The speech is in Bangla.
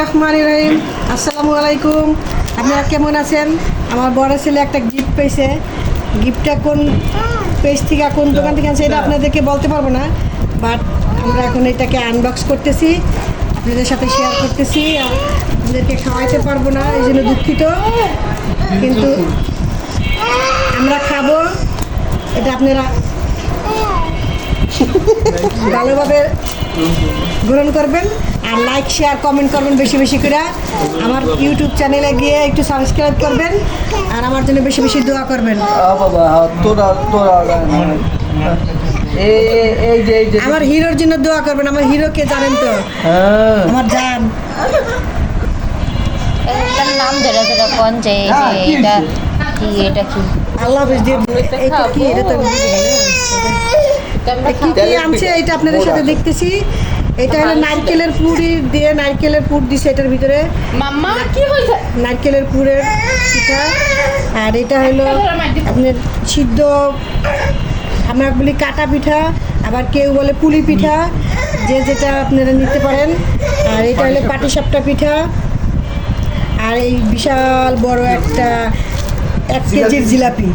রহমানির রহিম। আসসালামু আলাইকুম। আপনারা কেমন আছেন? আমার বড় ছেলে একটা গিফট পেয়েছে। গিফটটা কোন পেজ থেকে কোন দোকান থেকে আনছে এটা আপনাদেরকে বলতে পারবো না, বাট আমরা এখন এটাকে আনবক্স করতেছি, আপনাদের সাথে শেয়ার করতেছি। আপনাদেরকে খাওয়াইতে পারবো না, এই জন্য দুঃখিত, কিন্তু আমরা খাবো। এটা আপনারা ভালোভাবে গ্রহণ করবেন আর লাইক শেয়ার কমেন্ট করবেন বেশি বেশি করে। আমার ইউটিউব চ্যানেলে গিয়ে একটু সাবস্ক্রাইব করবেন আর আমার জন্য বেশি বেশি দোয়া করবেন। আমার হিরোর জন্য দোয়া করবেন। আমার হিরোকে জানেন তো, আমার জান। এটার নাম ধরে ধরে কোন যে এটা কি এটা কি আল্লাহ হাফেজ দিয়ে এটা কি, এটা তো আমি বুঝি না। কি কি আনছে এটা আপনাদের সাথে দেখতেছি। এটা হলো নারকেলের পুরি দিয়ে, নারকেলের পুর দিছে এটার ভিতরে। মাম্মা কি হইছে? নারকেলের পুরের পিঠা। আর এটা হলো আপনার সিদ্ধ, আমরা বলি কাটা পিঠা, আবার কেউ বলে পুলি পিঠা, যে যেটা আপনারা নিতে পারেন। আর এটা হলো পাটিসাপটা পিঠা। আর এই বিশাল বড় একটা 1 কেজির জিলাপি।